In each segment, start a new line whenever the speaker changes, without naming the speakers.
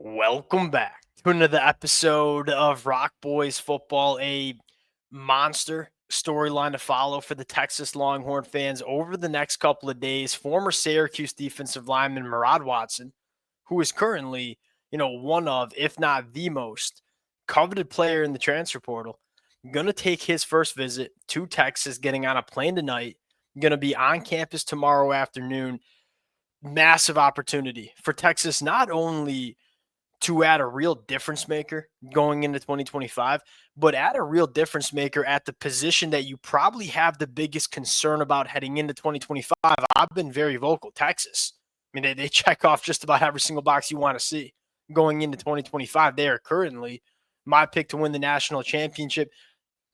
Welcome back to another episode of Rock Boys Football, a monster storyline to follow for the Texas Longhorn fans over the next couple of days. Former Syracuse defensive lineman Maraad Watson, who is currently, one of, if not the most coveted player in the transfer portal, going to take his first visit to Texas, getting on a plane tonight, going to be on campus tomorrow afternoon. Massive opportunity for Texas, not only to add a real difference maker going into 2025, but add a real difference maker at the position that you probably have the biggest concern about heading into 2025. I've been very vocal. Texas. I mean, they check off just about every single box you want to see going into 2025. They are currently my pick to win the national championship.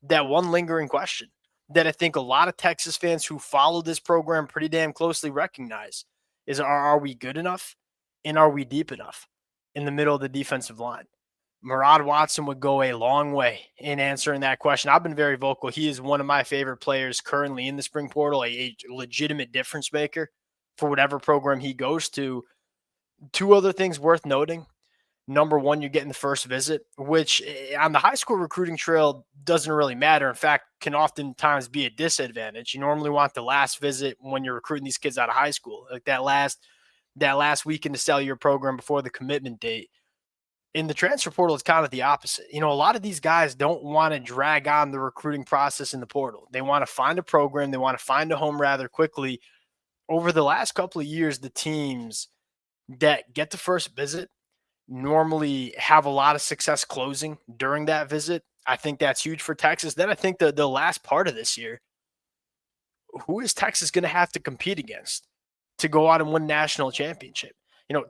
That one lingering question that I think a lot of Texas fans who follow this program pretty damn closely recognize is, are we good enough and are we deep enough in the middle of the defensive line? Maraad Watson would go a long way in answering that question. I've been very vocal. He is one of my favorite players currently in the spring portal, a legitimate difference maker for whatever program he goes to. Two other things worth noting. Number one, you're getting the first visit, which on the high school recruiting trail doesn't really matter. In fact, can oftentimes be a disadvantage. You normally want the last visit when you're recruiting these kids out of high school, like that last weekend to sell your program before the commitment date. In the transfer portal, it's kind of the opposite. A lot of these guys don't want to drag on the recruiting process in the portal. They want to find a program. They want to find a home rather quickly. Over the last couple of years, the teams that get the first visit normally have a lot of success closing during that visit. I think that's huge for Texas. Then I think the last part of this year, who is Texas going to have to compete against to go out and win national championship?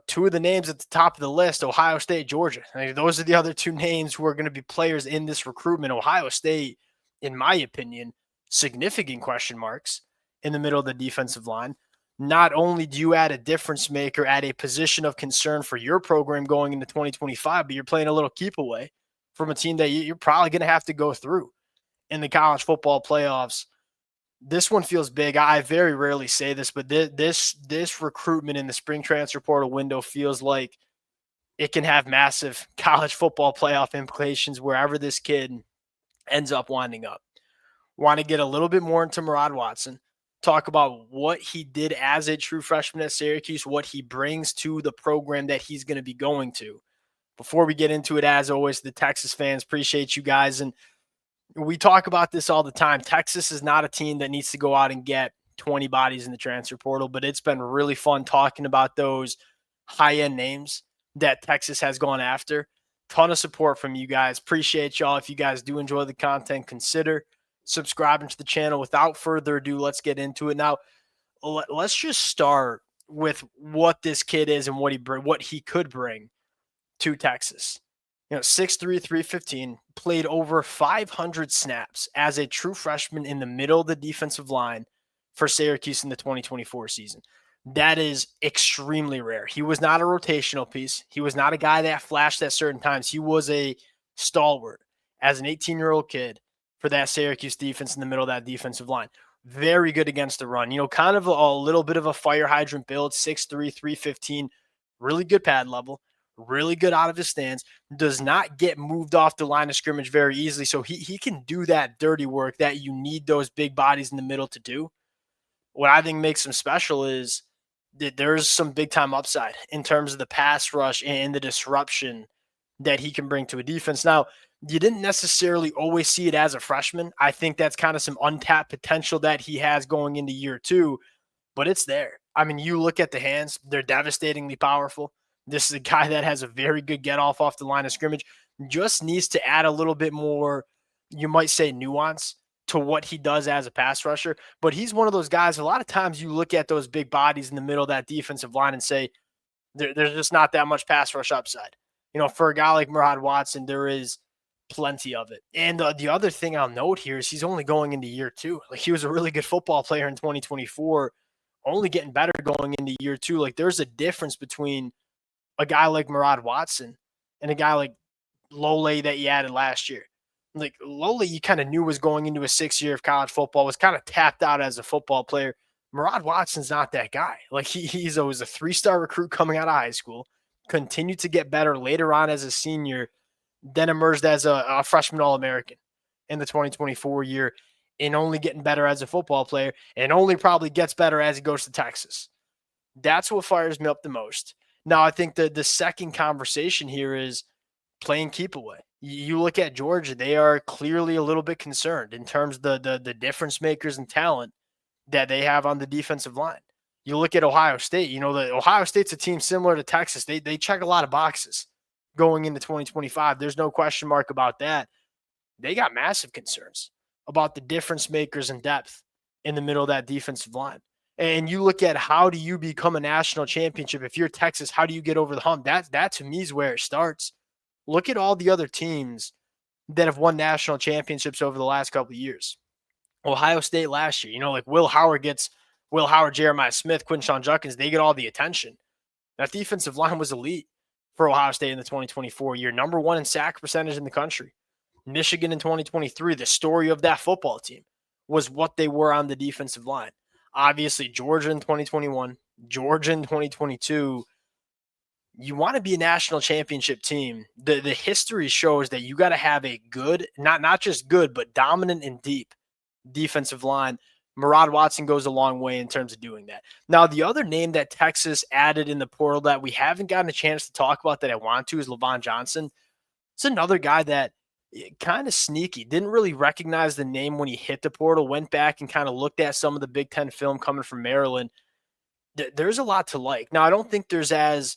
Two of the names at the top of the list, Ohio State, Georgia. I mean, those are the other two names who are going to be players in this recruitment. Ohio State, in my opinion, significant question marks in the middle of the defensive line. Not only do you add a difference maker at a position of concern for your program going into 2025, but you're playing a little keep away from a team that you're probably going to have to go through in the college football playoffs. This one feels big. I very rarely say this, but this recruitment in the spring transfer portal window feels like it can have massive college football playoff implications wherever this kid ends up winding up. Want to get a little bit more into Maraad Watson, talk about what he did as a true freshman at Syracuse, what he brings to the program that he's going to be going to. Before we get into it, as always, the Texas fans, appreciate you guys. And we talk about this all the time. Texas is not a team that needs to go out and get 20 bodies in the transfer portal, but it's been really fun talking about those high-end names that Texas has gone after. Ton of support from you guys. Appreciate y'all. If you guys do enjoy the content, consider subscribing to the channel. Without further ado, let's get into it. Now, let's just start with what this kid is and what he could bring to Texas. 6'3", 315, played over 500 snaps as a true freshman in the middle of the defensive line for Syracuse in the 2024 season. That is extremely rare. He was not a rotational piece. He was not a guy that flashed at certain times. He was a stalwart as an 18-year-old kid for that Syracuse defense in the middle of that defensive line. Very good against the run. Kind of a little bit of a fire hydrant build, 6'3", 315, really good pad level. Really good out of his stance, does not get moved off the line of scrimmage very easily. So he can do that dirty work that you need those big bodies in the middle to do. What I think makes him special is that there's some big time upside in terms of the pass rush and the disruption that he can bring to a defense. Now, you didn't necessarily always see it as a freshman. I think that's kind of some untapped potential that he has going into year two, but it's there. I mean, you look at the hands, they're devastatingly powerful. This is a guy that has a very good get off the line of scrimmage. Just needs to add a little bit more, you might say, nuance to what he does as a pass rusher. But he's one of those guys, a lot of times you look at those big bodies in the middle of that defensive line and say, there's just not that much pass rush upside. For a guy like Maraad Watson, there is plenty of it. And the other thing I'll note here is he's only going into year two. Like, he was a really good football player in 2024, only getting better going into year two. Like, there's a difference between a guy like Maraad Watson and a guy like Lole that you added last year. Like, Lole, you kind of knew was going into a 6th year of college football, was kind of tapped out as a football player. Maraad Watson's not that guy. Like, he was a 3-star recruit coming out of high school, continued to get better later on as a senior, then emerged as a freshman All-American in the 2024 year, and only getting better as a football player, and only probably gets better as he goes to Texas. That's what fires me up the most. Now, I think the second conversation here is playing keep away. You look at Georgia; they are clearly a little bit concerned in terms of the difference makers and talent that they have on the defensive line. You look at Ohio State. The Ohio State's a team similar to Texas. They check a lot of boxes going into 2025. There's no question mark about that. They got massive concerns about the difference makers and depth in the middle of that defensive line. And you look at how do you become a national championship? If you're Texas, how do you get over the hump? That to me is where it starts. Look at all the other teams that have won national championships over the last couple of years. Ohio State last year, like Will Howard, Jeremiah Smith, Quinshon Judkins, they get all the attention. That defensive line was elite for Ohio State in the 2024 year, number one in sack percentage in the country. Michigan in 2023, the story of that football team was what they were on the defensive line. Obviously, Georgia in 2021, Georgia in 2022. You want to be a national championship team. The history shows that you got to have a good, not just good, but dominant and deep defensive line. Maraad Watson goes a long way in terms of doing that. Now, the other name that Texas added in the portal that we haven't gotten a chance to talk about that I want to is Levon Johnson. It's another guy that kind of sneaky, didn't really recognize the name when he hit the portal, went back and kind of looked at some of the Big Ten film coming from Maryland. There's a lot to like. Now, I don't think there's as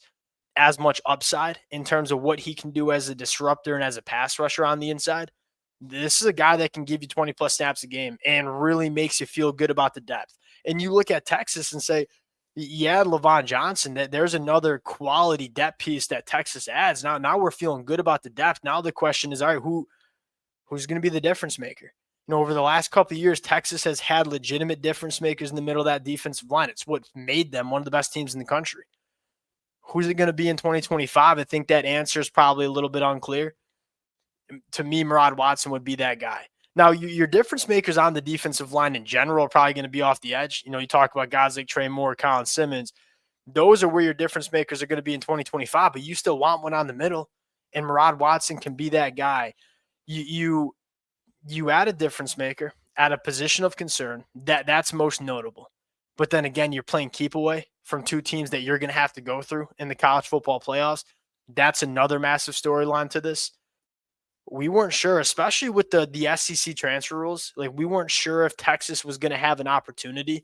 much upside in terms of what he can do as a disruptor and as a pass rusher on the inside. This is a guy that can give you 20 plus snaps a game and really makes you feel good about the depth. And you look at Texas and say, yeah, Levon Johnson, that there's another quality depth piece that Texas adds. Now we're feeling good about the depth. Now the question is, all right, who's going to be the difference maker? Over the last couple of years, Texas has had legitimate difference makers in the middle of that defensive line. It's what made them one of the best teams in the country. Who's it going to be in 2025? I think that answer is probably a little bit unclear. To me, Maraad Watson would be that guy. Now, your difference makers on the defensive line in general are probably going to be off the edge. You talk about guys like Trey Moore, Colin Simmons. Those are where your difference makers are going to be in 2025, but you still want one on the middle, and Maraad Watson can be that guy. You add a difference maker at a position of concern. That's most notable. But then again, you're playing keep away from two teams that you're going to have to go through in the college football playoffs. That's another massive storyline to this. We weren't sure, especially with the SEC transfer rules. Like, we weren't sure if Texas was going to have an opportunity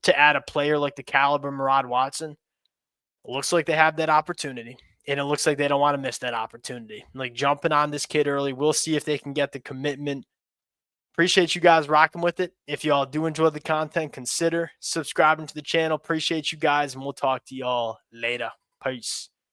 to add a player like the caliber Maraad Watson. It looks like they have that opportunity, and it looks like they don't want to miss that opportunity. Like, jumping on this kid early, we'll see if they can get the commitment. Appreciate you guys rocking with it. If y'all do enjoy the content, consider subscribing to the channel. Appreciate you guys, and we'll talk to y'all later. Peace.